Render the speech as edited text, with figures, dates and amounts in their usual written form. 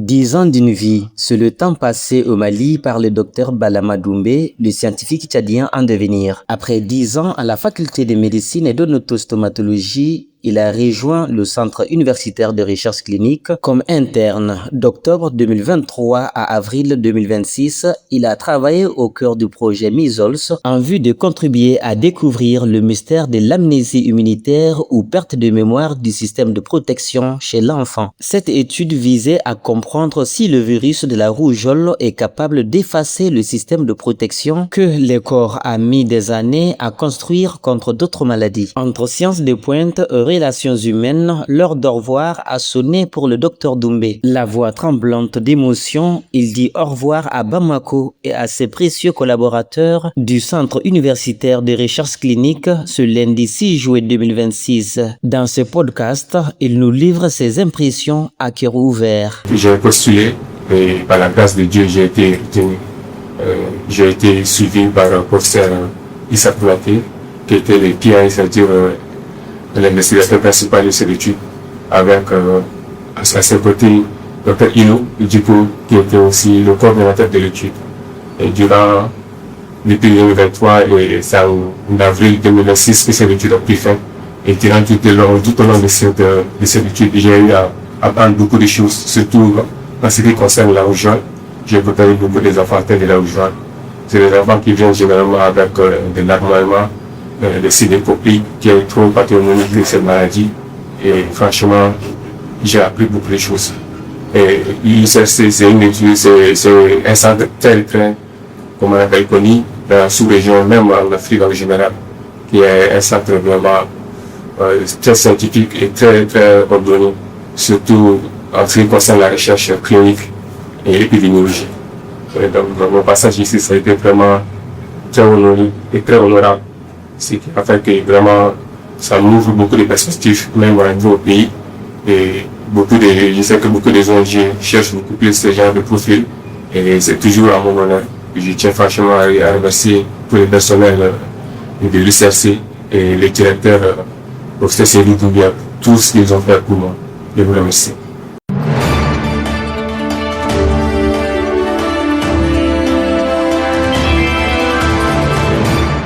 10 ans d'une vie, c'est le temps passé au Mali par le docteur Balama Doumbé, le scientifique tchadien en devenir. Après 10 ans à la faculté de médecine et d'odontostomatologie, il a rejoint le centre universitaire de recherche clinique comme interne. D'octobre 2023 à avril 2026, il a travaillé au cœur du projet MEASLS en vue de contribuer à découvrir le mystère de l'amnésie immunitaire ou perte de mémoire du système de protection chez l'enfant. Cette étude visait à comprendre si le virus de la rougeole est capable d'effacer le système de protection que le corps a mis des années à construire contre d'autres maladies. Entre sciences de pointe et relations humaines, l'heure d'au revoir a sonné pour le docteur Doumbé. La voix tremblante d'émotion, il dit au revoir à Bamako et à ses précieux collaborateurs du Centre universitaire de recherche clinique ce lundi 6 juillet 2026. Dans ce podcast, il nous livre ses impressions à cœur ouvert. J'ai postulé et par la grâce de Dieu, j'ai été retenu. J'ai été suivi par le professeur Issa Kouyaté, qui était le PI, c'est-à-dire l'investigateur principal de cette étude, avec à ses côtés Dr Ino, qui était aussi le coordinateur de l'étude. Et durant l'été 2023 et c'est en avril 2026 que cette étude a pris fin. Et durant tout au long de cette étude, j'ai eu à apprendre beaucoup de choses, surtout en ce qui concerne la rougeole. J'ai côtoyé beaucoup des enfants atteints de la rougeole. C'est des enfants qui viennent généralement avec des larmoiements, des syncopies, qui est trop pathognomonique de cette maladie. Et franchement, j'ai appris beaucoup de choses. Et c'est une étude, c'est un centre très, comme on appelle connu, dans la sous-région, même en Afrique en général, qui est un centre vraiment très scientifique et très ordonné, surtout en ce qui concerne la recherche clinique et l'épidémiologie. Donc, mon passage ici, ça a été vraiment très honoré et très honorable. Ce qui a fait que vraiment, ça m'ouvre beaucoup de perspectives, même au niveau au pays. Et je sais que beaucoup des ONG cherchent beaucoup plus ce genre de profil. Et c'est toujours à mon honneur. Je tiens franchement à remercier tous les personnels de l'UCRC et les directeurs, professeur Céline Doumbia, tout ce qu'ils ont fait pour moi. Je vous remercie.